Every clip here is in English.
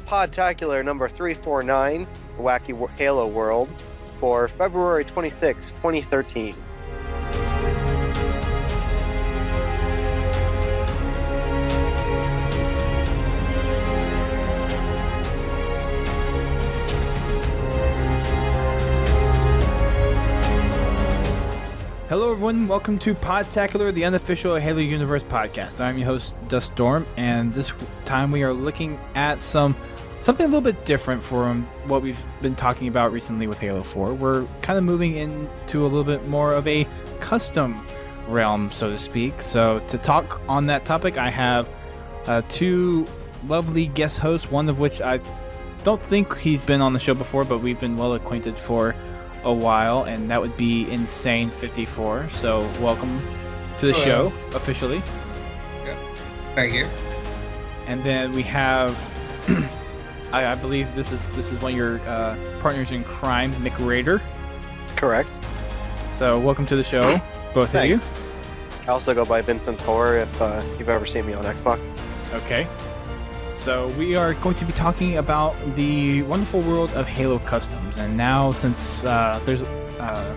Podtacular number 349, the Wacky Halo World, for February 26, 2013. Hello everyone, welcome to Podtacular, the unofficial Halo Universe podcast. I'm your host, Dust Storm, and this time we are looking at something a little bit different from what we've been talking about recently with Halo 4. We're kind of moving into a little bit more of a custom realm, so to speak. So to talk on that topic, I have two lovely guest hosts, one of which I don't think he's been on the show before, but we've been well acquainted for a while, and that would be Insane 54. So welcome to the show officially. Yeah. Thank you. And then we have I believe this is one of your partners in crime, Mick Raider. Correct. So welcome to the show, both Thanks. of you. I also go by Vincent Torre if you've ever seen me on Xbox. Okay. So we are going to be talking about the wonderful world of Halo Customs. And now, since there's a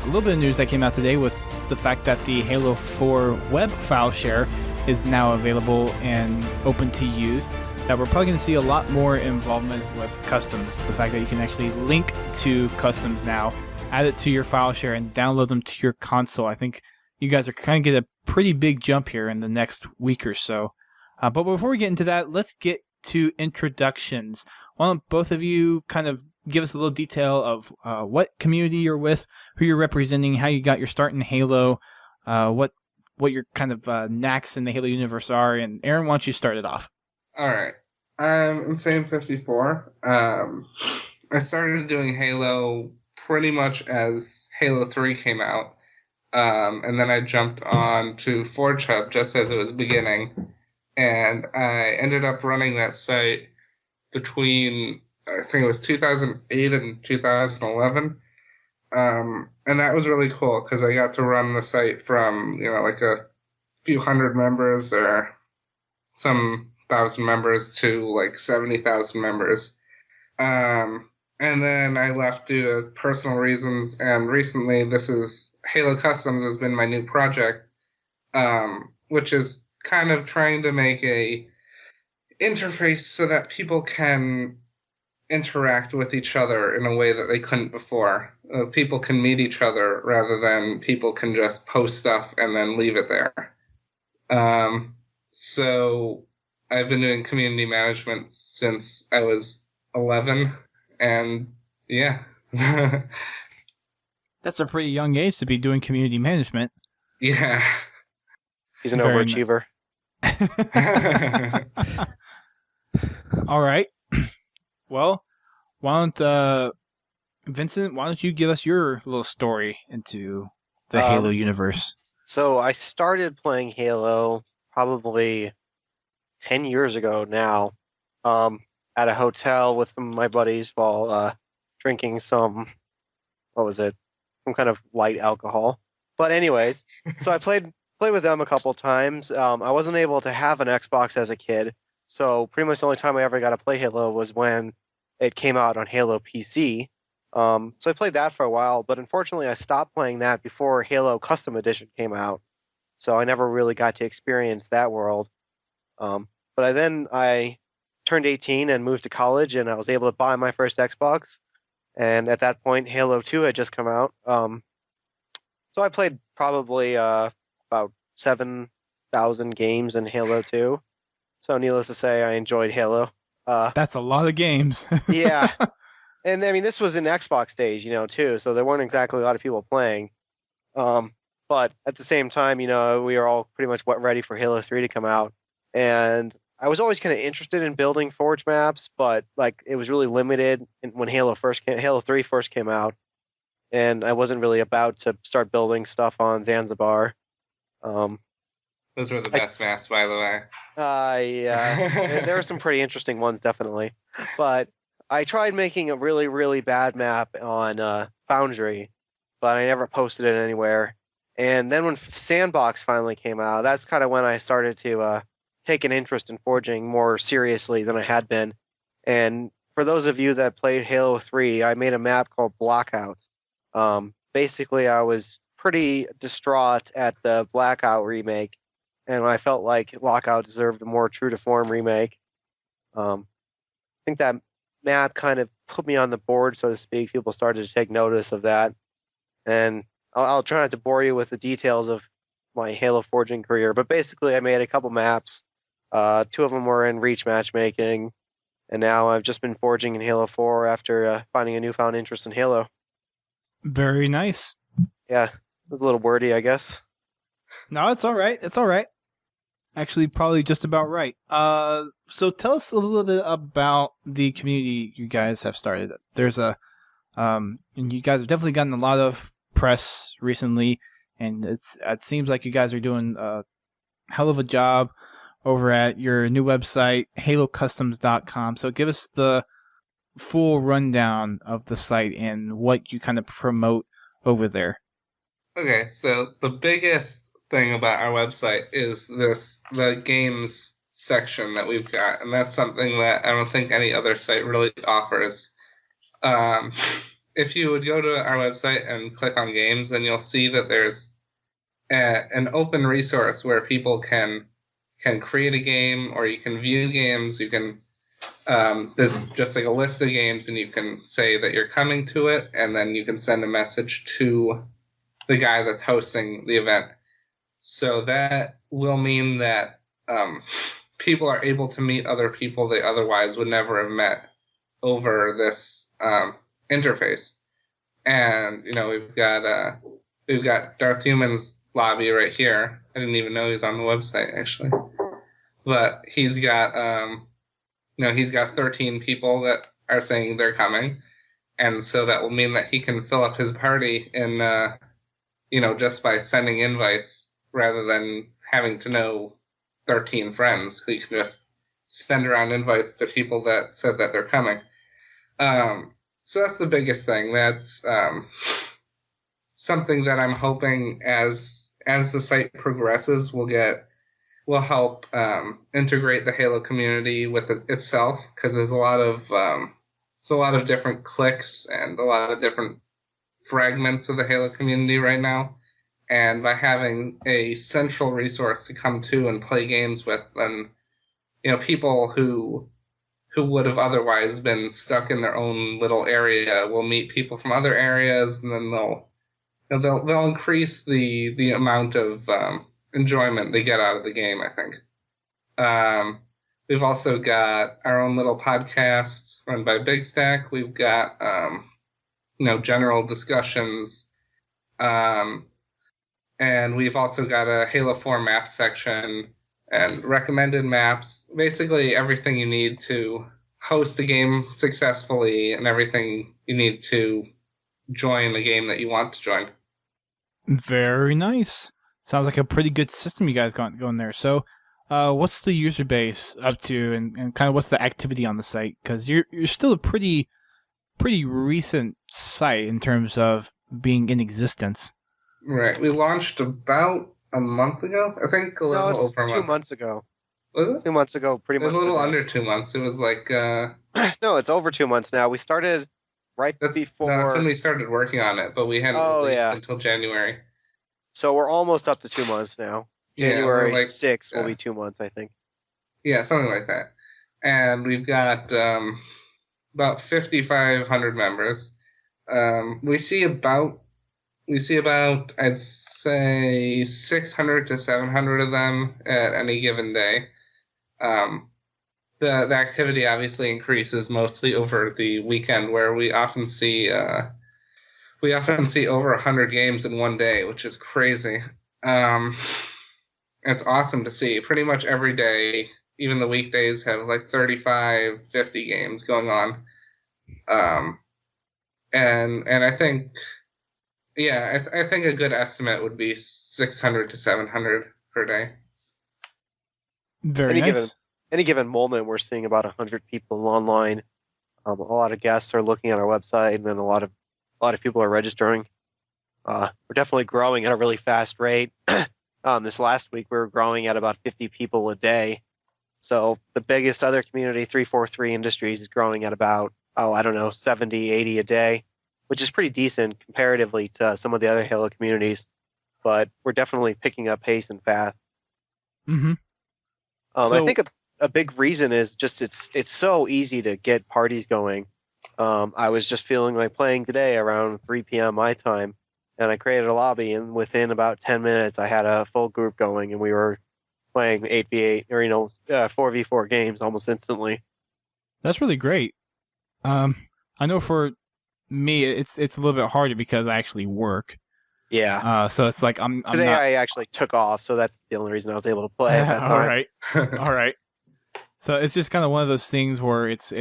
little bit of news that came out today with the fact that the Halo 4 web file share is now available and open to use, that we're probably going to see a lot more involvement with customs. The fact that you can actually link to customs now, add it to your file share, and download them to your console. I think you guys are kind of get a pretty big jump here in the next week or so. But before we get into that, let's get to introductions. Why don't both of you kind of give us a little detail of what community you're with, who you're representing, how you got your start in Halo, what your kind of knacks in the Halo universe are. And Aaron, why don't you start it off? All right. I'm Insane 54. I started doing Halo pretty much as Halo 3 came out. And then I jumped on to Forge Hub just as it was beginning. And I ended up running that site between, I think it was 2008 and 2011. And that was really cool because I got to run the site from, like a few hundred members or some thousand members to like 70,000 members. And then I left due to personal reasons. And recently Halo Customs has been my new project, which is kind of trying to make a interface so that people can interact with each other in a way that they couldn't before. People can meet each other rather than people can just post stuff and then leave it there. So I've been doing community management since I was 11, and yeah. That's a pretty young age to be doing community management. Yeah. He's an overachiever. All right. Well, Vincent, why don't you give us your little story into the Halo universe? So I started playing Halo probably 10 years ago now, at a hotel with my buddies while drinking some kind of light alcohol. But anyways, so I played with them a couple times. I wasn't able to have an Xbox as a kid, so pretty much the only time I ever got to play Halo was when it came out on Halo PC. So I played that for a while, but unfortunately I stopped playing that before Halo Custom Edition came out, so I never really got to experience that world. But I turned 18 and moved to college, and I was able to buy my first Xbox, and at that point Halo 2 had just come out. So I played probably about 7,000 games in Halo 2. So needless to say, I enjoyed Halo. That's a lot of games. Yeah. And I mean, this was in Xbox days, too, so there weren't exactly a lot of people playing. But at the same time, we were all pretty much ready for Halo 3 to come out. And I was always kind of interested in building Forge maps, but it was really limited when Halo 3 first came out. And I wasn't really about to start building stuff on Zanzibar. Those were the best maps, by the way. Yeah. There were some pretty interesting ones, definitely. But I tried making a really, really bad map on Foundry, but I never posted it anywhere. And then when Sandbox finally came out, that's kind of when I started to take an interest in forging more seriously than I had been. And for those of you that played Halo 3, I made a map called Blackout. Basically, I was pretty distraught at the Blackout remake, and I felt like Lockout deserved a more true-to-form remake. I think that map kind of put me on the board, so to speak. People started to take notice of that. And I'll try not to bore you with the details of my Halo forging career, but basically I made a couple maps. 2 of them were in Reach matchmaking, and now I've just been forging in Halo 4 after finding a newfound interest in Halo. Very nice. Yeah, it was a little wordy, I guess. No, it's all right. It's all right. Actually, probably just about right. So tell us a little bit about the community you guys have started. There's and you guys have definitely gotten a lot of press recently, and it seems like you guys are doing a hell of a job over at your new website, halocustoms.com. So give us the full rundown of the site and what you kind of promote over there. Okay, so the biggest thing about our website is the games section that we've got, and that's something that I don't think any other site really offers. If you would go to our website and click on games, then you'll see that there's an open resource where people can create a game, or you can view games. You can there's just like a list of games, and you can say that you're coming to it, and then you can send a message to the guy that's hosting the event. So that will mean that people are able to meet other people they otherwise would never have met over this interface. And we've got Darth Human's lobby right here. I didn't even know he was on the website actually, but he's got he's got 13 people that are saying they're coming, and so that will mean that he can fill up his party in just by sending invites rather than having to know 13 friends. He can just send around invites to people that said that they're coming. So that's the biggest thing. That's something that I'm hoping as the site progresses will help integrate the Halo community with itself, because there's a lot of different cliques and a lot of different fragments of the Halo community right now. And by having a central resource to come to and play games with, then people who would have otherwise been stuck in their own little area will meet people from other areas, and then they'll increase the amount of enjoyment they get out of the game, I think. We've also got our own little podcast run by Big Stack. We've got general discussions, and we've also got a Halo 4 map section and recommended maps. Basically everything you need to host a game successfully, and everything you need to join the game that you want to join. Very nice. Sounds like a pretty good system you guys got going there. So, what's the user base up to, and kind of what's the activity on the site? Because you're still a pretty recent site in terms of being in existence. Right. We launched about a month ago. I think a little over a month. 2 months ago. Was it? 2 months ago, pretty much. It was a little under 2 months. It was like... No, it's over 2 months now. We started before... No, that's when we started working on it, but we hadn't released until January. So we're almost up to 2 months now. January 6th will be 2 months, I think. Yeah, something like that. And we've got about 5,500 members. We see about I'd say 600 to 700 of them at any given day. The activity obviously increases mostly over the weekend, where we often see over 100 games in one day, which is crazy. It's awesome to see. Pretty much every day, even the weekdays, have like 35, 50 games going on. And I think, I think a good estimate would be 600 to 700 per day. Very nice. Any given moment, we're seeing about 100 people online. A lot of guests are looking at our website, and then a lot of people are registering. We're definitely growing at a really fast rate. This last week, we were growing at about 50 people a day. So the biggest other community, 343 Industries, is growing at about, 70, 80 a day, which is pretty decent comparatively to some of the other Halo communities. But we're definitely picking up pace and fast. Mm-hmm. I think a big reason is just it's so easy to get parties going. I was just feeling like playing today around 3 p.m. my time, and I created a lobby, and within about 10 minutes, I had a full group going, and we were playing 8v8 or 4v4 games almost instantly. That's really great. I know for me, it's a little bit harder because I actually work. Yeah. So it's like I'm today not... I actually took off, so that's the only reason I was able to play at that time. All right. So it's just kind of one of those things where it's.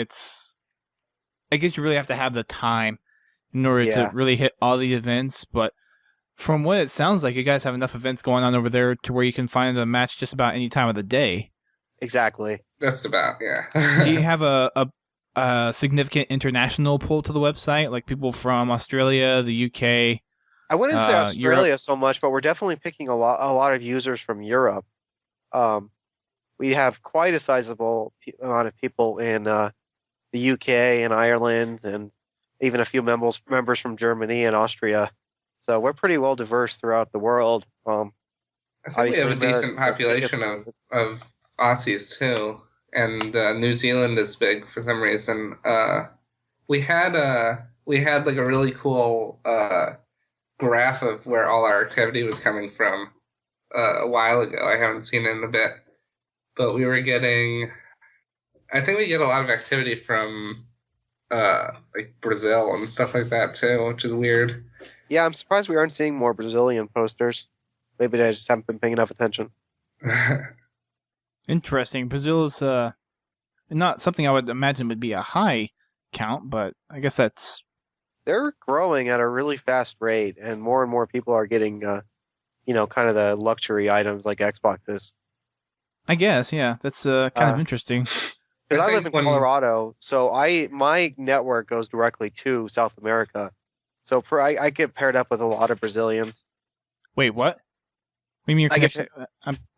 I guess you really have to have the time in order to really hit all the events, but from what it sounds like, you guys have enough events going on over there to where you can find a match just about any time of the day. Exactly. Just about, yeah. Do you have a significant international pull to the website, like people from Australia, the UK? I wouldn't say Australia Europe? so much, but we're definitely picking a lot of users from Europe. We have quite a sizable amount of people in the UK and Ireland, and even a few members from Germany and Austria. So we're pretty well diverse throughout the world. I think we have a decent population of Aussies too, and New Zealand is big for some reason. We had like a really cool graph of where all our activity was coming from a while ago. I haven't seen it in a bit, but we were getting. I think we get a lot of activity from like Brazil and stuff like that too, which is weird. Yeah, I'm surprised we aren't seeing more Brazilian posters. Maybe they just haven't been paying enough attention. Interesting. Brazil is not something I would imagine would be a high count, but I guess that's... They're growing at a really fast rate, and more people are getting, kind of the luxury items like Xboxes. I guess, yeah. That's kind of interesting. Because I live in Colorado, so my network goes directly to South America. So I get paired up with a lot of Brazilians. Wait, what? What do you mean your connection?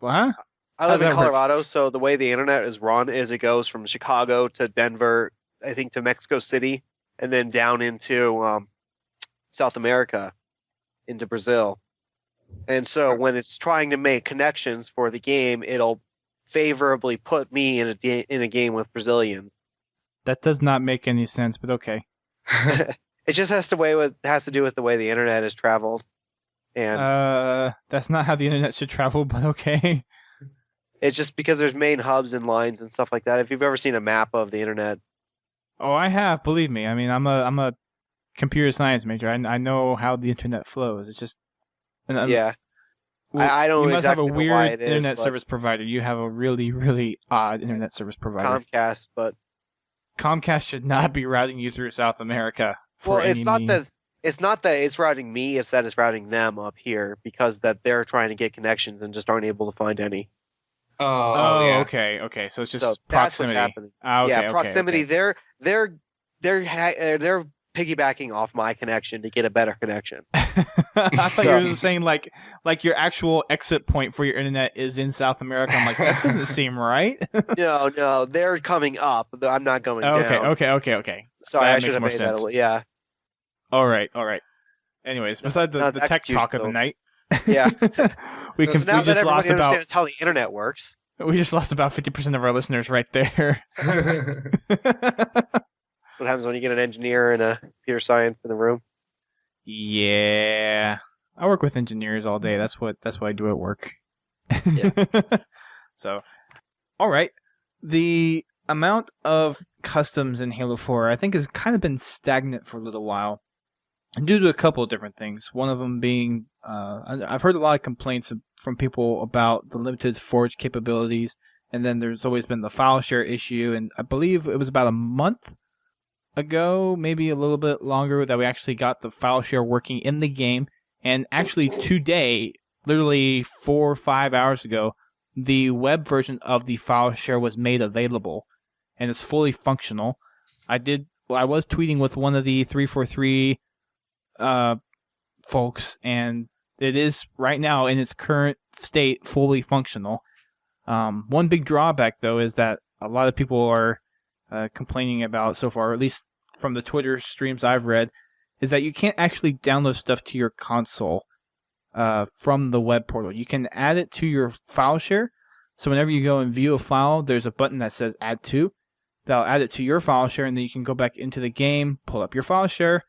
What? I live in Colorado, so the way the internet is run is it goes from Chicago to Denver, I think to Mexico City, and then down into South America, into Brazil. And so when it's trying to make connections for the game, it'll favorably put me in a game with Brazilians. That does not make any sense, but okay. It just has to do with the way the internet has traveled. And that's not how the internet should travel, but okay. It's just because there's main hubs and lines and stuff like that. If you've ever seen a map of the internet. Oh, I have, believe me. I mean, I'm a computer science major. I know how the internet flows. It's just yeah. Well, I don't. You must exactly have a weird is, internet service provider. You have a really, really odd internet service provider. Comcast, but Comcast should not be routing you through South America. It's not that it's routing me; it's that it's routing them up here because that they're trying to get connections and just aren't able to find any. Oh, yeah. okay. So it's just proximity. That's what's happening. Okay, proximity. Okay. They're piggybacking off my connection to get a better connection. I thought you were saying like your actual exit point for your internet is in South America. I'm like, that doesn't seem right. No, they're coming up. I'm not going down. Okay. Sorry, that I should have made sense. that. Yeah. All right. Anyways, besides the tech talk of the night, yeah, we just lost about understands how the internet works. We just lost about 50% of our listeners right there. What happens when you get an engineer and a computer science in a room? Yeah, I work with engineers all day. That's what I do at work. Yeah. So, all right, the amount of customs in Halo 4, I think, has kind of been stagnant for a little while, due to a couple of different things. One of them being, I've heard a lot of complaints from people about the limited forge capabilities, and then there's always been the file share issue, and I believe it was about a month ago, maybe a little bit longer, that we actually got the file share working in the game. And actually today, literally 4 or 5 hours ago, the web version of the file share was made available, and it's fully functional. I was tweeting with one of the 343 folks, and it is right now in its current state fully functional. One big drawback, though, is that a lot of people are complaining about so far, or at least from the Twitter streams I've read, is that you can't actually download stuff to your console from the web portal. You can add it to your file share. So whenever you go and view a file, there's a button that says Add To. That'll add it to your file share, and then you can go back into the game, pull up your file share,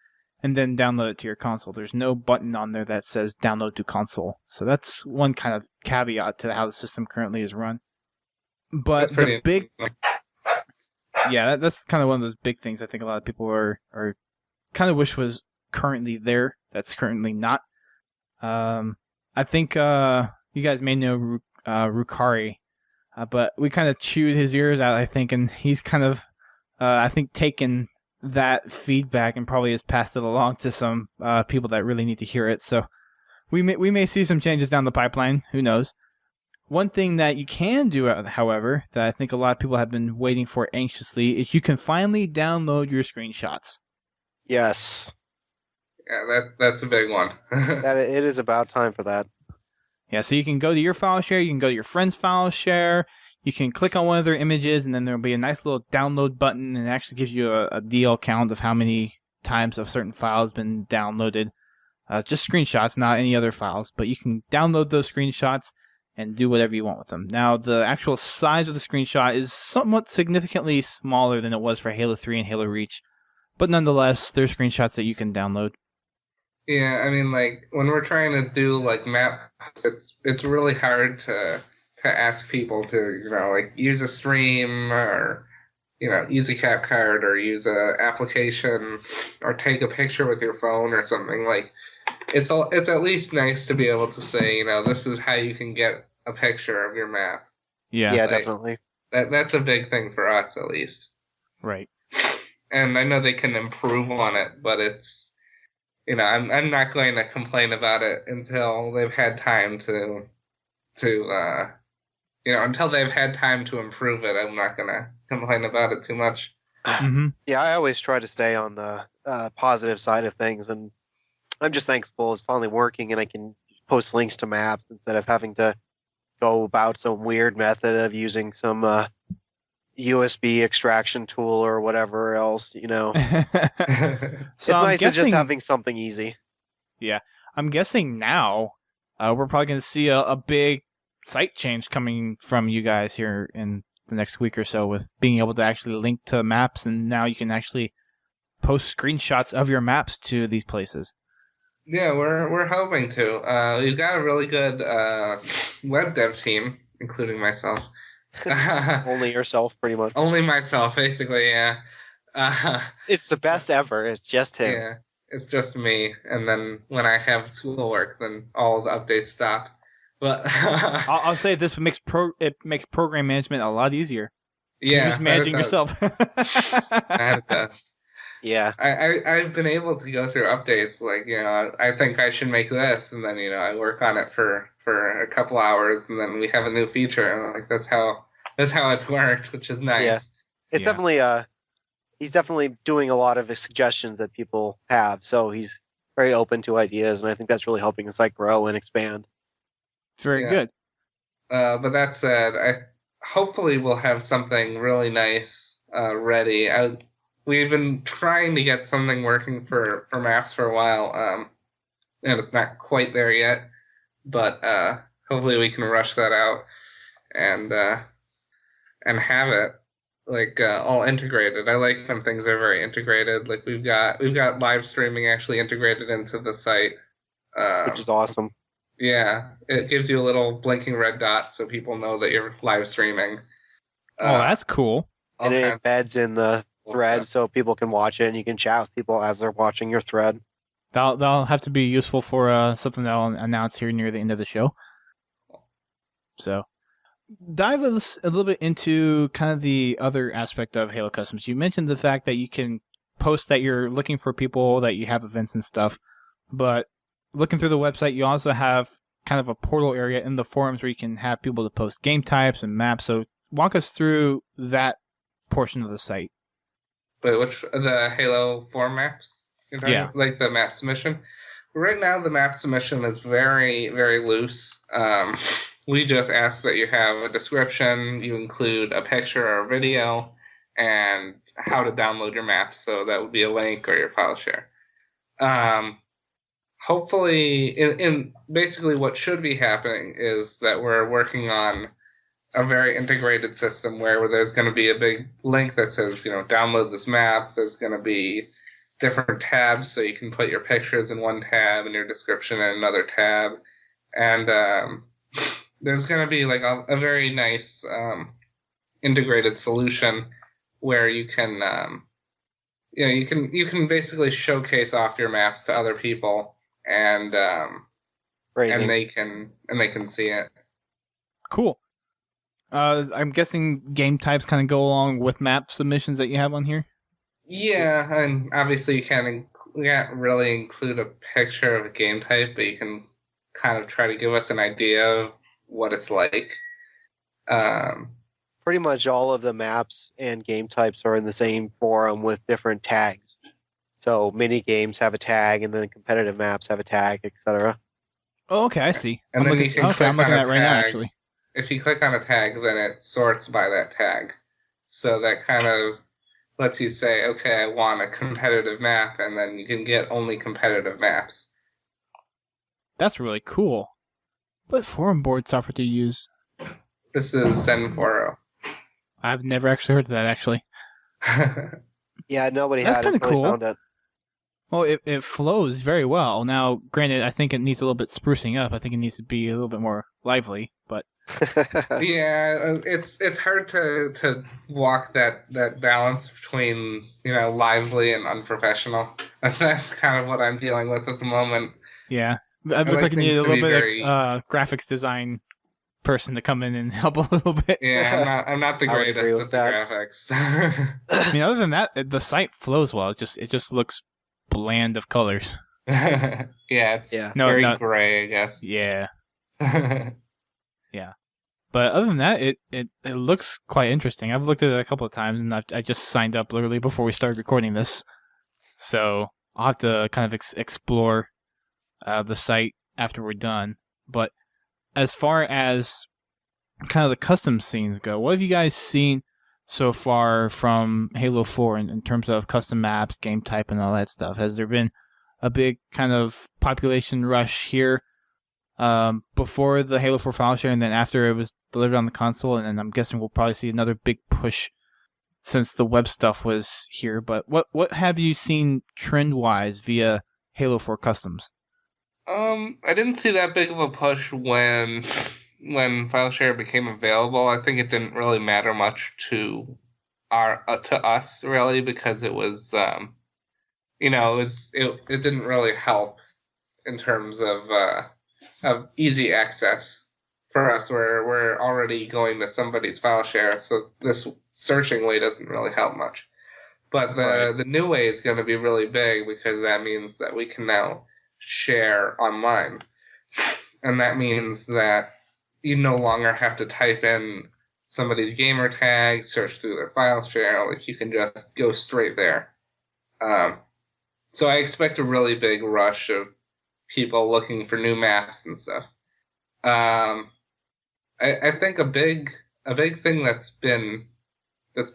and then download it to your console. There's no button on there that says Download to Console. So that's one kind of caveat to how the system currently is run. But the big... Yeah, that's kind of one of those big things I think a lot of people are kind of wish was currently there. That's currently not. I think you guys may know Rukari, but we kind of chewed his ears out, I think, and he's kind of, I think, taken that feedback and probably has passed it along to some people that really need to hear it. So we may see some changes down the pipeline. Who knows? One thing that you can do, however, that I think a lot of people have been waiting for anxiously, is you can finally download your screenshots. Yes. Yeah, that's a big one. It is about time for that. Yeah, so you can go to your file share, you can go to your friend's file share, you can click on one of their images, and then there'll be a nice little download button, and it actually gives you a DL count of how many times a certain file has been downloaded. Just screenshots, not any other files, but you can download those screenshots and do whatever you want with them. Now, the actual size of the screenshot is somewhat significantly smaller than it was for Halo 3 and Halo Reach, but nonetheless, there's screenshots that you can download. Yeah, I mean, like, when we're trying to do, like, maps, it's really hard to ask people to, like, use a stream or, use a cap card or use a application or take a picture with your phone or something. Like, it's at least nice to be able to say, this is how you can get a picture of your map. Yeah, like, definitely. That's a big thing for us, at least. Right. And I know they can improve on it, but it's, I'm not going to complain about it until they've had time to until they've had time to improve it. I'm not going to complain about it too much. Mm-hmm. Yeah, I always try to stay on the positive side of things, and I'm just thankful it's finally working, and I can post links to maps instead of having to go about some weird method of using some USB extraction tool or whatever else, So it's nice to just having something easy. Yeah, I'm guessing now we're probably going to see a big site change coming from you guys here in the next week or so, with being able to actually link to maps, and now you can actually post screenshots of your maps to these places. Yeah, we're hoping to. We've got a really good web dev team, including myself. Only yourself, pretty much. Only myself, basically, yeah. It's the best ever. It's just him. Yeah, it's just me. And then when I have schoolwork, then all the updates stop. But I'll say this makes program management a lot easier. Yeah, you're just managing yourself. That it does. Yeah. I've been able to go through updates, like, I think I should make this, and then, I work on it for a couple hours, and then we have a new feature, and like that's how it's worked, which is nice. Yeah. It's definitely he's definitely doing a lot of the suggestions that people have, so he's very open to ideas, and I think that's really helping the site grow and expand. It's very good. But that said, hopefully we'll have something really nice ready. We've been trying to get something working for maps for a while, and it's not quite there yet. But hopefully we can rush that out and have it like all integrated. I like when things are very integrated. Like we've got live streaming actually integrated into the site, which is awesome. Yeah, it gives you a little blinking red dot so people know that you're live streaming. Oh, that's cool. And it embeds in the thread so people can watch it, and you can chat with people as they're watching your thread. That'll have to be useful for something that I'll announce here near the end of the show. So, dive a little bit into kind of the other aspect of Halo Customs. You mentioned the fact that you can post that you're looking for people, that you have events and stuff, but looking through the website, you also have kind of a portal area in the forums where you can have people to post game types and maps. So, walk us through that portion of the site. Wait, the Halo 4 maps? Yeah. Like the map submission? Right now, the map submission is very, very loose. We just ask that you have a description, you include a picture or a video, and how to download your maps. So that would be a link or your file share. Hopefully, in basically what should be happening is that we're working on a very integrated system where there's going to be a big link that says, download this map. There's going to be different tabs, so you can put your pictures in one tab and your description in another tab. And there's going to be like a very nice integrated solution where you can, you can basically showcase off your maps to other people, and they can see it. Cool. I'm guessing game types kind of go along with map submissions that you have on here? Yeah, and obviously you can't really include a picture of a game type, but you can kind of try to give us an idea of what it's like. Pretty much all of the maps and game types are in the same forum with different tags. So mini games have a tag, and then competitive maps have a tag, etc. Oh, okay, I see. And then you can click I'm looking on a at it right now, tag. actually. If you click on a tag, then it sorts by that tag. So that kind of lets you say, okay, I want a competitive map, and then you can get only competitive maps. That's really cool. What forum board software do you use? This is Zen4o. I've never actually heard of that, actually. Yeah, nobody That's had kinda really cool. found it. Well, it flows very well. Now, granted, I think it needs a little bit sprucing up. I think it needs to be a little bit more lively, but... Yeah, it's hard to walk that balance between, lively and unprofessional. That's kind of what I'm dealing with at the moment. Yeah. It looks like you need a things to little be bit very- of graphics design person to come in and help a little bit. Yeah, I'm not the I would agree greatest with at the that. graphics. I mean, other than that, the site flows well. It just looks bland of colors. Yeah, it's Yeah. very No. gray, I guess. Yeah. But other than that, it looks quite interesting. I've looked at it a couple of times, and I just signed up literally before we started recording this. So I'll have to kind of explore the site after we're done. But as far as kind of the custom scenes go, what have you guys seen so far from Halo 4 in terms of custom maps, game type, and all that stuff? Has there been a big kind of population rush here before the Halo 4 file share, and then after it was delivered on the console? And then I'm guessing we'll probably see another big push since the web stuff was here. But what have you seen trend-wise via Halo 4 customs? I didn't see that big of a push when file share became available. I think it didn't really matter much to us really, because it was it didn't really help in terms of easy access for us. We're already going to somebody's file share, so this searching way doesn't really help much. But the new way is going to be really big, because that means that we can now share online. And that means that you no longer have to type in somebody's gamer tag, search through their file share. Like, you can just go straight there. So I expect a really big rush of people looking for new maps and stuff. I think a big thing that's been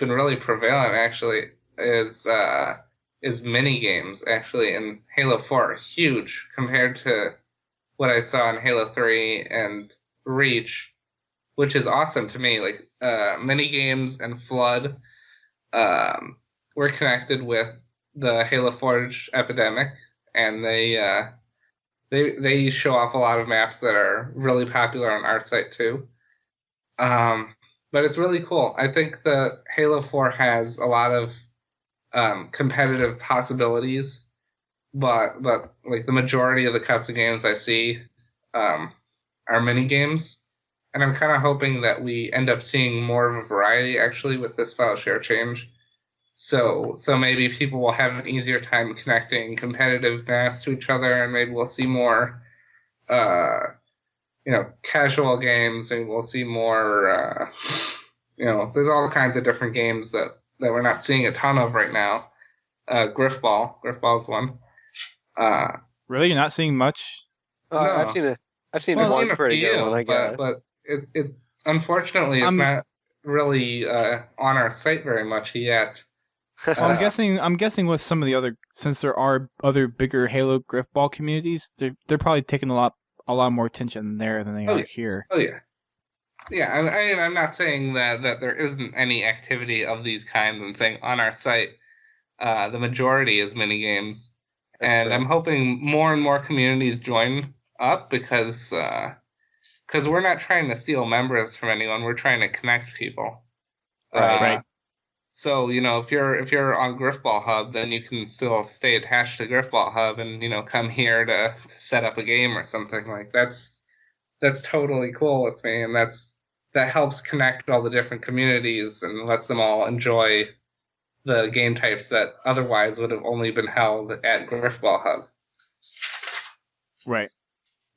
really prevalent actually is mini games. Actually, in Halo 4 are huge compared to what I saw in Halo 3 and Reach, which is awesome to me. Like, mini games and Flood were connected with the Halo Forge epidemic, and they show off a lot of maps that are really popular on our site too. But it's really cool. I think that Halo 4 has a lot of competitive possibilities, but like the majority of the custom games I see are mini games, and I'm kind of hoping that we end up seeing more of a variety actually with this file share change. So maybe people will have an easier time connecting competitive maps to each other, and maybe we'll see more casual games, and we'll see more there's all kinds of different games that we're not seeing a ton of right now. Griffball's one. Really, you're not seeing much? No. I've seen I've one seen a pretty few, good one, I guess. but It unfortunately it's not really on our site very much yet. Well, I'm guessing with some of the other, since there are other bigger Halo Griffball communities, they're probably taking a lot more attention there than they are here. Oh yeah, yeah. I'm not saying that there isn't any activity of these kinds. I'm saying on our site, the majority is mini games, and I'm hoping more and more communities join up because we're not trying to steal members from anyone. We're trying to connect people. Right. So, if you're on Griffball Hub, then you can still stay attached to Griffball Hub and, come here to set up a game or something. Like that's totally cool with me, and that helps connect all the different communities and lets them all enjoy the game types that otherwise would have only been held at Griffball Hub. Right.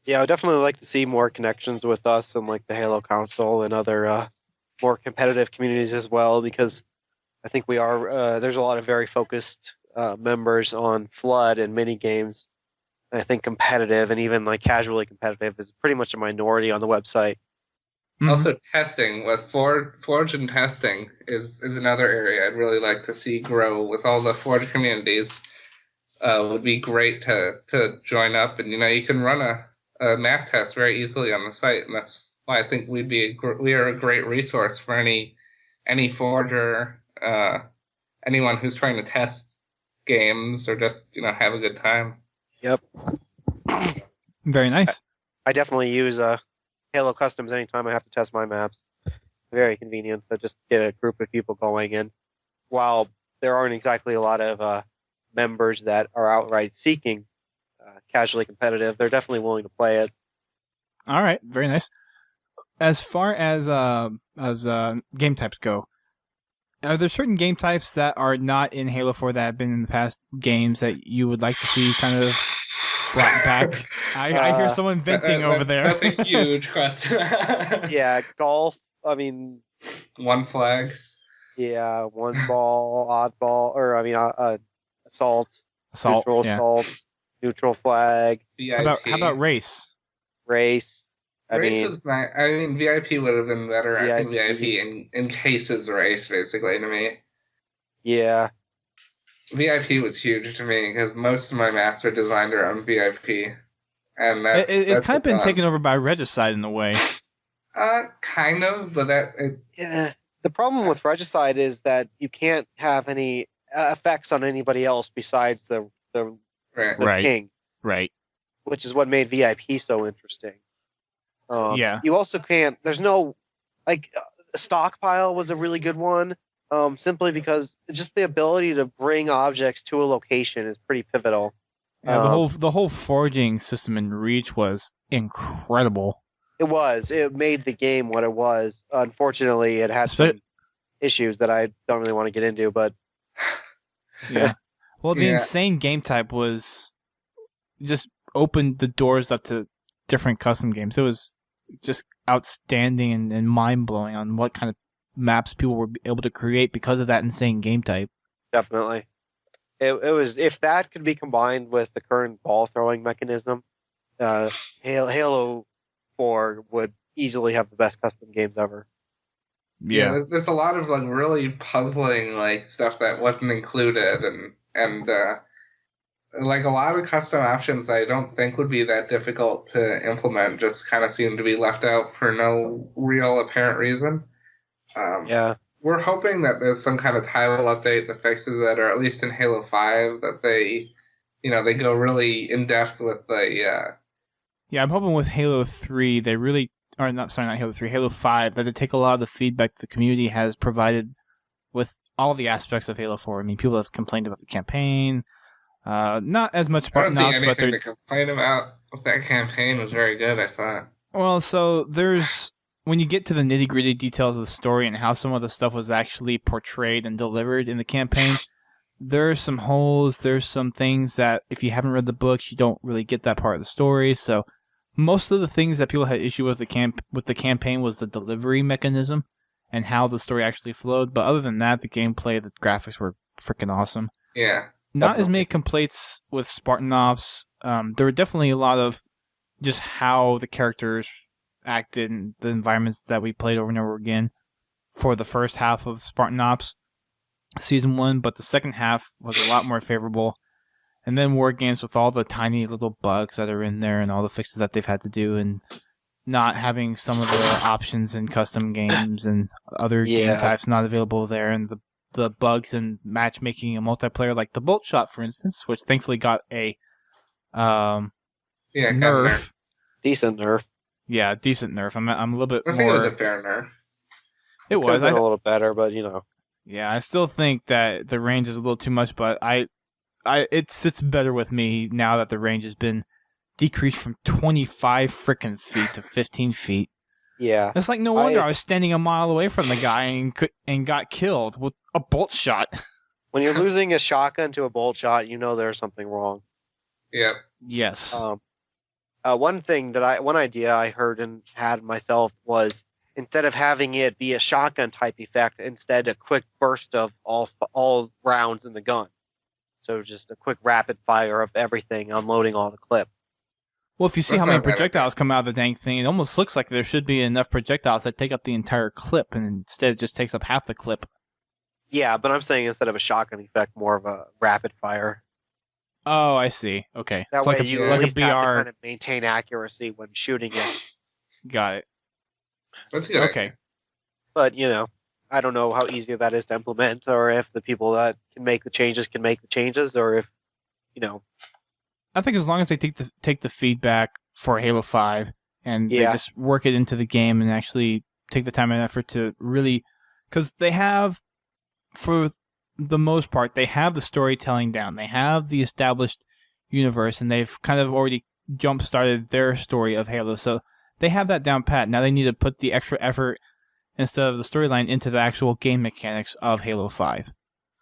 Yeah, I would definitely like to see more connections with us and like the Halo Council and other more competitive communities as well, because I think we are. There's a lot of very focused members on Flood and mini games. And I think competitive and even like casually competitive is pretty much a minority on the website. Mm-hmm. Also, testing with Forge and testing is another area I'd really like to see grow with all the Forge communities. Would be great to join up, and you can run a map test very easily on the site, and that's why I think we are a great resource for any Forger. Anyone who's trying to test games or just have a good time. Yep. Very nice. I definitely use Halo Customs anytime I have to test my maps. Very convenient to just get a group of people going. And while there aren't exactly a lot of members that are outright seeking casually competitive, they're definitely willing to play it. All right, very nice. As far as game types go, are there certain game types that are not in Halo 4 that have been in the past games that you would like to see kind of brought back? I hear someone venting over there. That's a huge question. Yeah, golf. I mean, one flag. Yeah, one ball, oddball, or assault, neutral assault, neutral flag. How about race? Race. Race was nice. I mean, VIP would have been better. I think VIP encases race, basically, to me. Yeah. VIP was huge to me, because most of my maps are designed around VIP. And it's kind of been taken over by Regicide in a way. Kind of, but Yeah. The problem with Regicide is that you can't have any effects on anybody else besides the king. Right. Which is what made VIP so interesting. Yeah. You also can't. There's no stockpile was a really good one. Simply because just the ability to bring objects to a location is pretty pivotal. Yeah, the whole foraging system in Reach was incredible. It was. It made the game what it was. Unfortunately, it had some issues that I don't really want to get into. But yeah. Well, the insane game type was just opened the doors up to different custom games. It was just outstanding and mind-blowing on what kind of maps people were able to create because of that insane game type. Definitely. It was, if that could be combined with the current ball throwing mechanism, Halo 4 would easily have the best custom games ever. Yeah, there's a lot of really puzzling stuff that wasn't included, and a lot of custom options I don't think would be that difficult to implement just kind of seem to be left out for no real apparent reason. We're hoping that there's some kind of title update that fixes it, or at least in Halo 5 that they go really in depth with the. Yeah, I'm hoping with Halo 3 they really are not Halo 3, Halo 5 that they take a lot of the feedback the community has provided with all the aspects of Halo 4. I mean, people have complained about the campaign. Not as much Spartan Ops, but anything to complain about. That campaign was very good, I thought. Well, so there's when you get to the nitty-gritty details of the story and how some of the stuff was actually portrayed and delivered in the campaign, there's some holes. There's some things that if you haven't read the books, you don't really get that part of the story. So most of the things that people had issue with the campaign was the delivery mechanism and how the story actually flowed. But other than that, the gameplay, the graphics were freaking awesome. Yeah. Not as many complaints with Spartan Ops. There were definitely a lot of just how the characters acted in the environments that we played over and over again for the first half of Spartan Ops Season 1, but the second half was a lot more favorable. And then War Games with all the tiny little bugs that are in there and all the fixes that they've had to do, and not having some of the options in custom games and other game types not available there, and the bugs in matchmaking and multiplayer, like the bolt shot, for instance, which thankfully got a nerf. Decent nerf. Yeah, decent nerf. I'm a little bit I more... think it was a fair nerf. It was. A little better, but Yeah, I still think that the range is a little too much, but it sits better with me now that the range has been decreased from 25 frickin' feet to 15 feet. Yeah. It's like no wonder I was standing a mile away from the guy and got killed with a bolt shot. When you're losing a shotgun to a bolt shot, there's something wrong. Yeah. Yes. One idea I heard and had myself was, instead of having it be a shotgun type effect, instead a quick burst of all rounds in the gun. So just a quick rapid fire of everything, unloading all the clip. Well, if you see how many projectiles come out of the dang thing, it almost looks like there should be enough projectiles that take up the entire clip, and instead it just takes up half the clip. Yeah, but I'm saying instead of a shotgun effect, more of a rapid fire. Oh, I see. Okay. That so way like you like at least a BR. have to kind of maintain accuracy when shooting it. Got it. That's good. Okay. But, I don't know how easy that is to implement, or if the people that can make the changes, or if, I think as long as they take the feedback for Halo 5 and they just work it into the game and actually take the time and effort to really... Because they have, for the most part, they have the storytelling down. They have the established universe, and they've kind of already jump-started their story of Halo. So they have that down pat. Now they need to put the extra effort instead of the storyline into the actual game mechanics of Halo 5.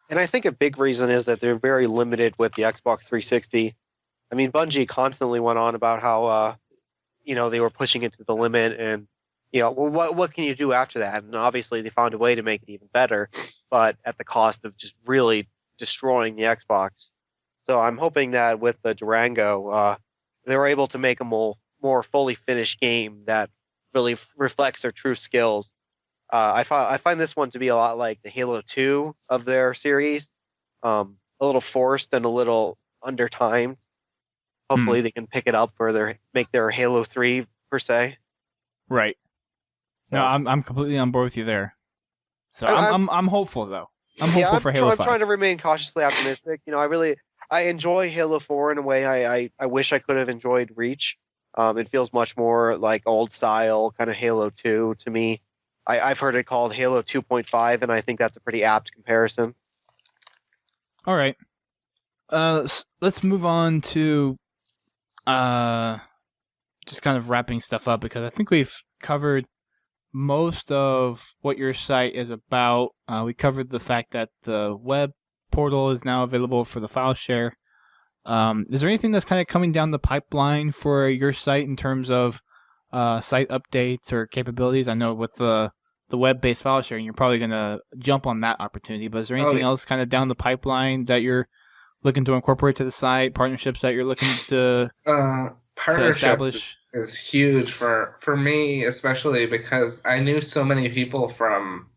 And I think a big reason is that they're very limited with the Xbox 360. I mean, Bungie constantly went on about how, they were pushing it to the limit, and, what can you do after that? And obviously they found a way to make it even better, but at the cost of just really destroying the Xbox. So I'm hoping that with the Durango, they were able to make a more fully finished game that really reflects their true skills. I find this one to be a lot like the Halo 2 of their series, a little forced and a little under-timed. Hopefully they can pick it up for make their Halo 3 per se. Right. So, no, I'm completely on board with you there. So I'm hopeful though. I'm hopeful for Halo 5. I'm trying to remain cautiously optimistic. I enjoy Halo 4 in a way I wish I could have enjoyed Reach. It feels much more like old style kind of Halo 2 to me. I've heard it called Halo 2.5, and I think that's a pretty apt comparison. All right. Let's move on to just kind of wrapping stuff up, because I think we've covered most of what your site is about. We covered the fact that the web portal is now available for the file share. Is there anything that's kind of coming down the pipeline for your site in terms of site updates or capabilities? I know with the web-based file sharing, you're probably going to jump on that opportunity, but is there anything else kind of down the pipeline that you're looking to incorporate to the site, partnerships that you're looking to partnerships is huge for me, especially because I knew so many people from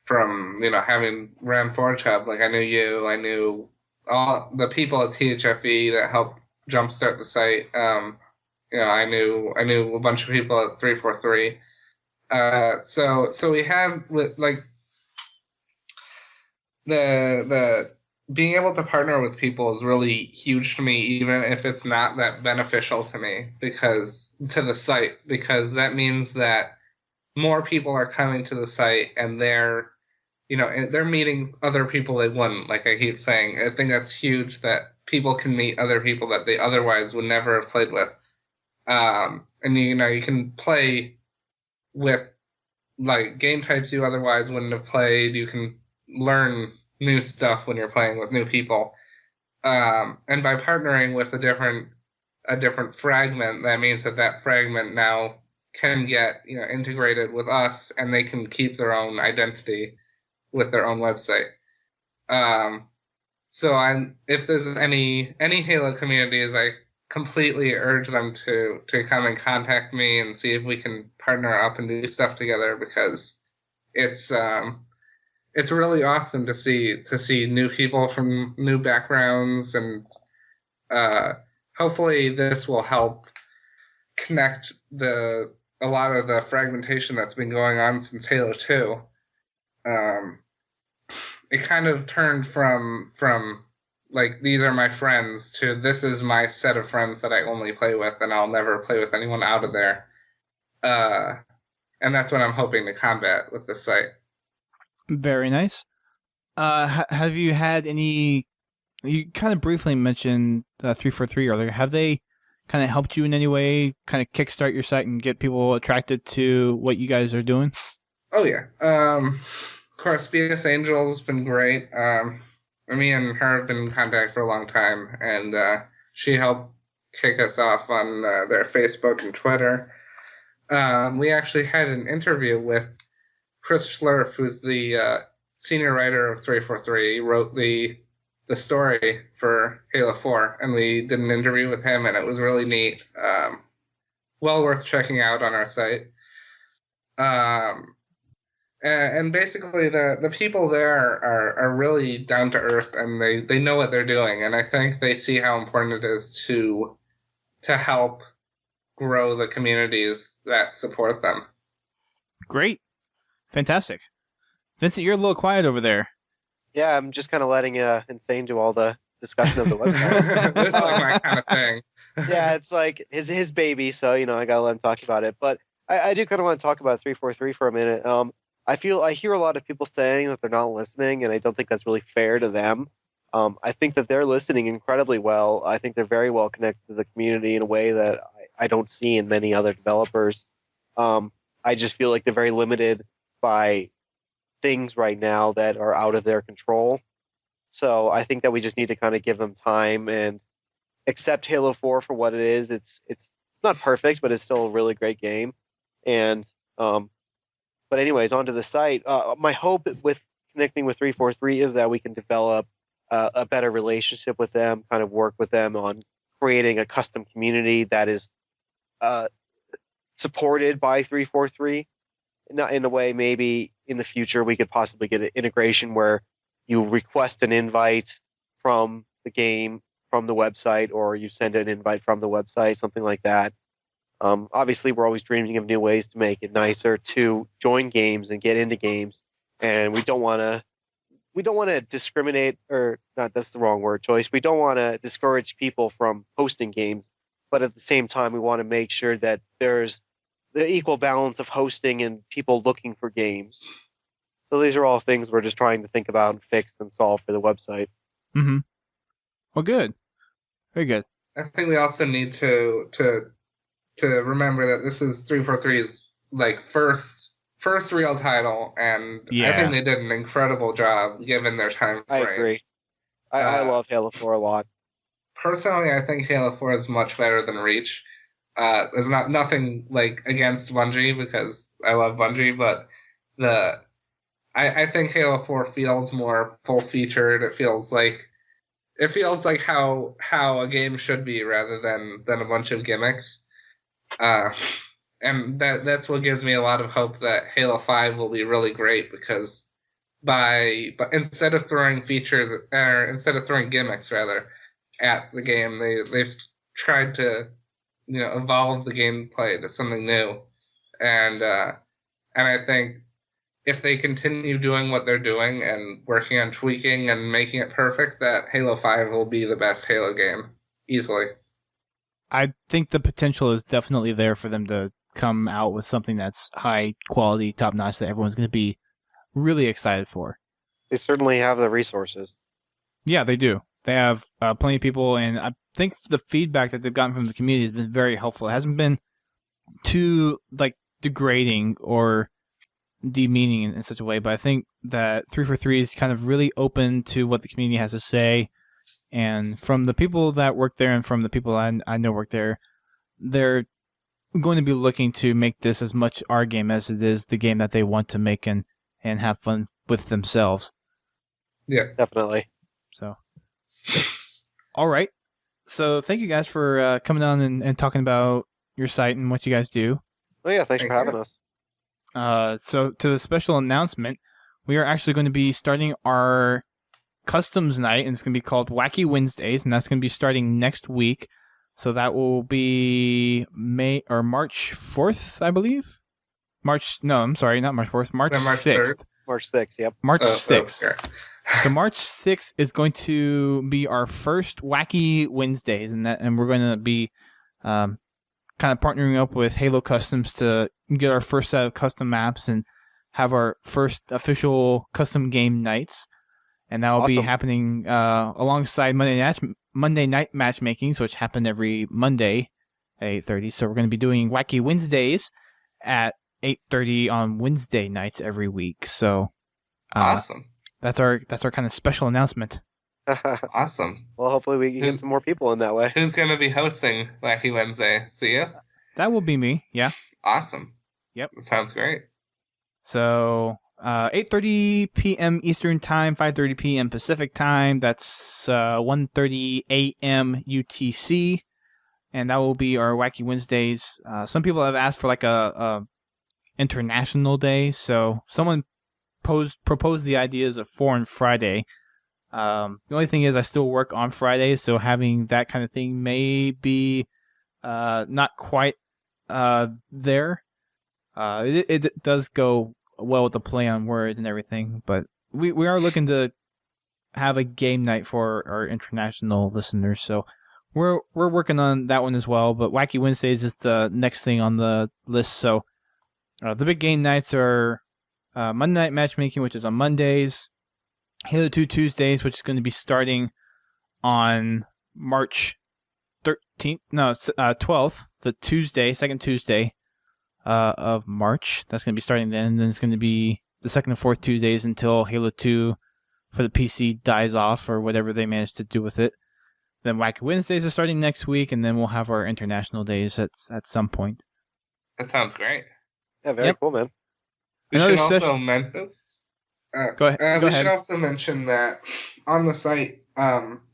having Ram Forge Hub. Like I knew you, I knew all the people at THFE that helped jumpstart the site. I knew a bunch of people at 343. So we have like the being able to partner with people is really huge to me, even if it's not that beneficial to me to the site, because that means that more people are coming to the site and they're meeting other people they wouldn't. Like I keep saying, I think that's huge that people can meet other people that they otherwise would never have played with. And you can play with like game types you otherwise wouldn't have played. You can learn new stuff when you're playing with new people. And by partnering with a different fragment, that means that fragment now can get integrated with us, and they can keep their own identity with their own website. So if there's any Halo communities I completely urge them to come and contact me and see if we can partner up and do stuff together, because it's really awesome to see new people from new backgrounds, and hopefully this will help connect a lot of the fragmentation that's been going on since Halo 2. It kind of turned from like, these are my friends, to this is my set of friends that I only play with, and I'll never play with anyone out of there. And that's what I'm hoping to combat with this site. Very nice. Have you had any? You kind of briefly mentioned 343 earlier. Have they kind of helped you in any way, kind of kickstart your site and get people attracted to what you guys are doing? Oh yeah. Of course, BS Angel's been great. Me and her have been in contact for a long time, and she helped kick us off on their Facebook and Twitter. We actually had an interview with Chris Schlurf, who's the senior writer of 343. He wrote the story for Halo 4, and we did an interview with him, and it was really neat. Well worth checking out on our site. And basically, the people there are really down to earth, and they know what they're doing, and I think they see how important it is to help grow the communities that support them. Great. Fantastic. Vincent, you're a little quiet over there. Yeah, I'm just kind of letting Insane do all the discussion of the website. It's like my kind of thing. Yeah, it's like his baby, so I gotta let him talk about it. But I do kind of want to talk about 343 for a minute. I hear a lot of people saying that they're not listening, and I don't think that's really fair to them. I think that they're listening incredibly well. I think they're very well connected to the community in a way that I don't see in many other developers. I just feel like they're very limited by things right now that are out of their control. So I think that we just need to kind of give them time and accept Halo 4 for what it is. It's not perfect, but it's still a really great game. And but anyways, onto the site. My hope with connecting with 343 is that we can develop a better relationship with them, kind of work with them on creating a custom community that is supported by 343. Not in a way, maybe in the future we could possibly get an integration where you request an invite from the game, from the website, or you send an invite from the website, something like that. Obviously, we're always dreaming of new ways to make it nicer to join games and get into games, and we don't want to discriminate, or not, that's the wrong word choice. We don't want to discourage people from hosting games, but at the same time, we want to make sure that there's the equal balance of hosting and people looking for games. So these are all things we're just trying to think about and fix and solve for the website. Mm-hmm. Well, good. Very good. I think we also need to remember that this is 343's like first real title, and Yeah. I think they did an incredible job given their time frame. I agree. I love Halo 4 a lot. Personally, I think Halo 4 is much better than Reach. There's nothing like against Bungie, because I love Bungie, but I think Halo 4 feels more full featured. It feels like how a game should be, rather than a bunch of gimmicks. And that's what gives me a lot of hope that Halo 5 will be really great, because but instead of throwing gimmicks rather at the game, they've tried to evolve the gameplay to something new, and I think if they continue doing what they're doing and working on tweaking and making it perfect, that Halo 5 will be the best Halo game easily. I think the potential is definitely there for them to come out with something that's high quality, top notch, that everyone's going to be really excited for. They certainly have the resources. Yeah, they do. They have plenty of people, and I think the feedback that they've gotten from the community has been very helpful. It hasn't been too degrading or demeaning in such a way, but I think that 343 is kind of really open to what the community has to say. And from the people that work there and from the people I know work there, they're going to be looking to make this as much our game as it is the game that they want to make and have fun with themselves. Yeah, definitely. So, all right. So thank you guys for coming on and talking about your site and what you guys do. Oh yeah, thanks for Thank having you. us. So to the special announcement, we are actually going to be starting our customs night, and it's going to be called Wacky Wednesdays, and that's going to be starting next week. So that will be March 4th, I believe. I'm sorry, not March 4th, March No, March 6th. 3rd. March 6th, yep. March 6th. Okay. So March 6th is going to be our first Wacky Wednesdays, and we're going to be kind of partnering up with Halo Customs to get our first set of custom maps and have our first official custom game nights. And that will be Awesome. happening alongside Monday night matchmakings, which happen every Monday at 8:30. So we're going to be doing Wacky Wednesdays at 8:30 on Wednesday nights every week. So Awesome. that's our kind of special announcement. Awesome. Well, hopefully we can get some more people in that way. Who's going to be hosting Wacky Wednesday? Is it you? That will be me. Yeah. Awesome. Yep. Sounds great. So 8:30 p.m. Eastern Time, 5:30 p.m. Pacific Time. That's 1:30 a.m. UTC, and that will be our Wacky Wednesdays. Some people have asked for like a international day, so someone proposed the ideas of Foreign Friday. The only thing is I still work on Fridays, so having that kind of thing may be not quite there. It does go well with the play on words and everything, but we are looking to have a game night for our international listeners, so we're working on that one as well. But Wacky Wednesdays is the next thing on the list. So the big game nights are Monday Night Matchmaking, which is on Mondays, Halo 2 Tuesdays, which is going to be starting on March 13th, 12th, the second Tuesday of March. That's going to be starting then. And then it's going to be the second and fourth Tuesdays until Halo 2 for the PC dies off or whatever they manage to do with it. Then Wacky Wednesdays are starting next week, and then we'll have our international days at some point. That sounds great. Yeah, very cool, man. We Another should also mention. Go ahead. We should also mention that on the site,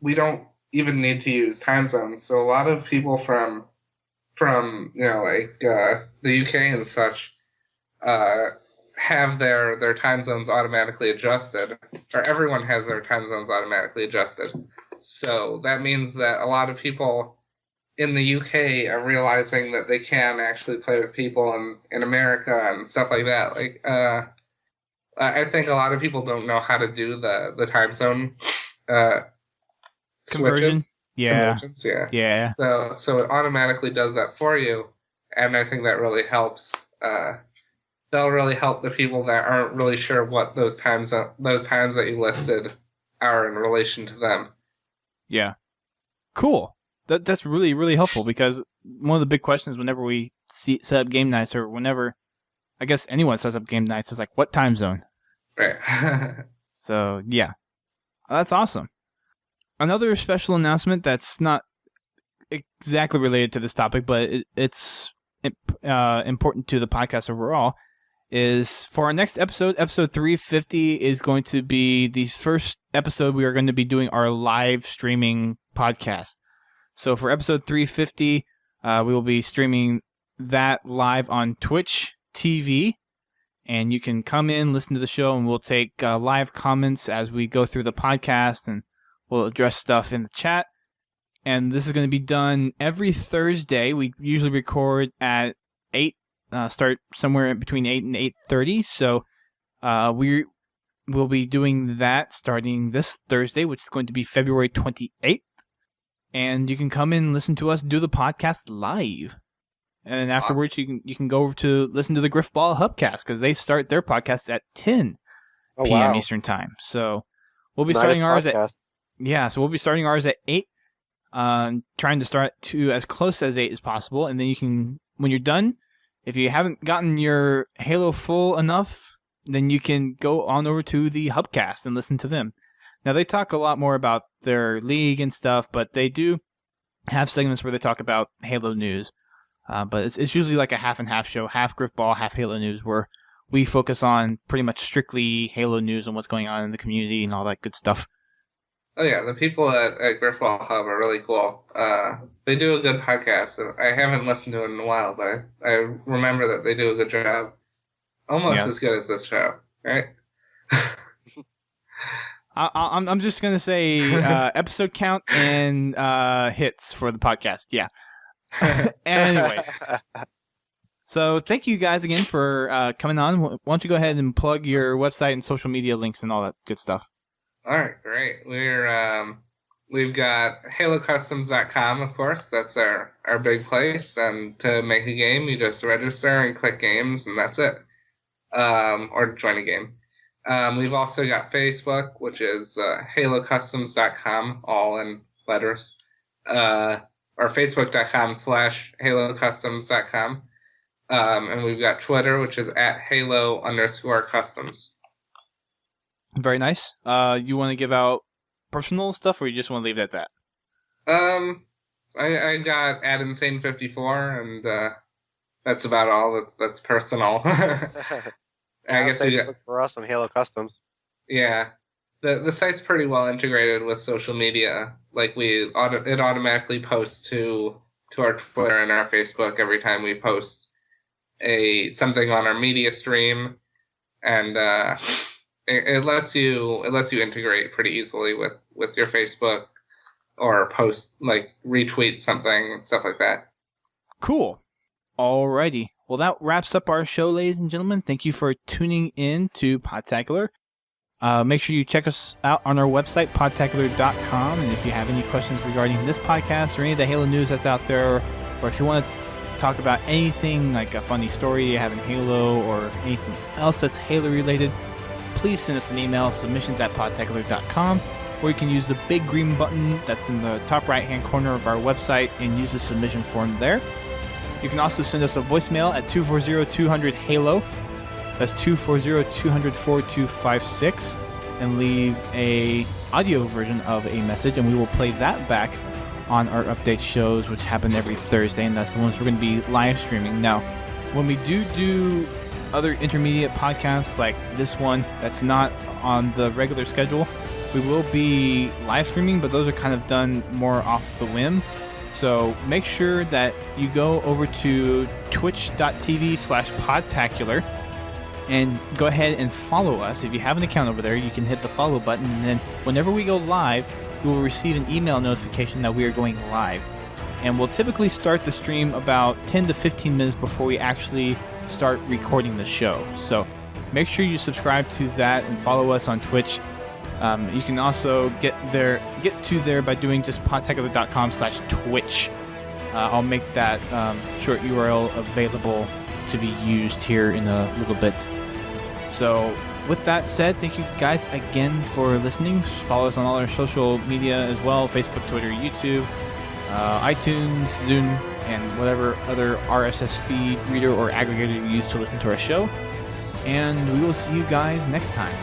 we don't even need to use time zones. So a lot of people from the UK and such have their time zones automatically adjusted, or everyone has their time zones automatically adjusted. So that means that a lot of people in the UK are realizing that they can actually play with people in America and stuff like that. Like, I think a lot of people don't know how to do the time zone Conversion. switches. Yeah. Conversions, yeah. Yeah. So it automatically does that for you, and I think that really helps. That'll really help the people that aren't really sure what those times that you listed are in relation to them. Yeah. Cool. That's really, really helpful, because one of the big questions whenever we set up game nights, or whenever I guess anyone sets up game nights, is like, what time zone? Right. So, yeah. That's awesome. Another special announcement that's not exactly related to this topic, but it's important to the podcast overall, is for our next episode 350 is going to be the first episode we are going to be doing our live streaming podcast. So for episode 350, we will be streaming that live on Twitch TV, and you can come in, listen to the show, and we'll take live comments as we go through the podcast, and we'll address stuff in the chat. And this is going to be done every Thursday. We usually record at 8, start somewhere between 8 and 8:30. So we will be doing that starting this Thursday, which is going to be February 28th. And you can come in and listen to us do the podcast live. And then afterwards, you can go over to listen to the Griffball Hubcast, because they start their podcast at 10 p.m. Eastern Time. So we'll be starting ours at... Yeah, so we'll be starting ours at 8, trying to start to as close as 8 as possible. And then you can, when you're done, if you haven't gotten your Halo full enough, then you can go on over to the Hubcast and listen to them. Now, they talk a lot more about their league and stuff, but they do have segments where they talk about Halo news. But it's usually like a half and half show, half Griffball, half Halo news, where we focus on pretty much strictly Halo news and what's going on in the community and all that good stuff. Oh yeah, the people at Griffball Hub are really cool. They do a good podcast. I haven't listened to it in a while, but I remember that they do a good job. Almost Yeah. as good as this show, right? I'm just gonna say episode count and hits for the podcast. Yeah. Anyways, so thank you guys again for coming on. Why don't you go ahead and plug your website and social media links and all that good stuff? All right, great. We've got HaloCustoms.com, of course. That's our big place. And to make a game, you just register and click games, and that's it. Or join a game. We've also got Facebook, which is HaloCustoms.com, all in letters. Or Facebook.com/HaloCustoms.com. And we've got Twitter, which is at Halo_Customs. Very nice. You want to give out personal stuff, or you just want to leave it at that? I got at Insane54, and that's about all. That's personal. I guess they just look for us on Halo Customs. Yeah, the site's pretty well integrated with social media. Like it automatically posts to our Twitter and our Facebook every time we post something on our media stream, and it lets you integrate pretty easily with your Facebook or post, like retweet something, stuff like that. Cool. Alrighty. Well, that wraps up our show, ladies and gentlemen. Thank you for tuning in to Podtacular. Make sure you check us out on our website, podtacular.com. And if you have any questions regarding this podcast or any of the Halo news that's out there, or if you want to talk about anything like a funny story you have in Halo or anything else that's Halo related, please send us an email, submissions@podtacular.com, or you can use the big green button that's in the top right hand corner of our website and use the submission form there. You can also send us a voicemail at 240-200-HALO. That's 240-200-4256, and leave a audio version of a message, and we will play that back on our update shows, which happen every Thursday, and that's the ones we're going to be live streaming. Now, when we do other intermediate podcasts like this one that's not on the regular schedule, we will be live streaming, but those are kind of done more off the whim. So make sure that you go over to twitch.tv/podtacular and go ahead and follow us. If you have an account over there, you can hit the follow button, and then whenever we go live, you will receive an email notification that we are going live. And we'll typically start the stream about 10 to 15 minutes before we actually start recording the show. So make sure you subscribe to that and follow us on Twitch. You can also get to there by doing just podtacular.com/Twitch. I'll make that short URL available to be used here in a little bit. So with that said, thank you guys again for listening. Follow us on all our social media as well: Facebook, Twitter, YouTube, iTunes, Zune, and whatever other RSS feed reader or aggregator you use to listen to our show. And we will see you guys next time.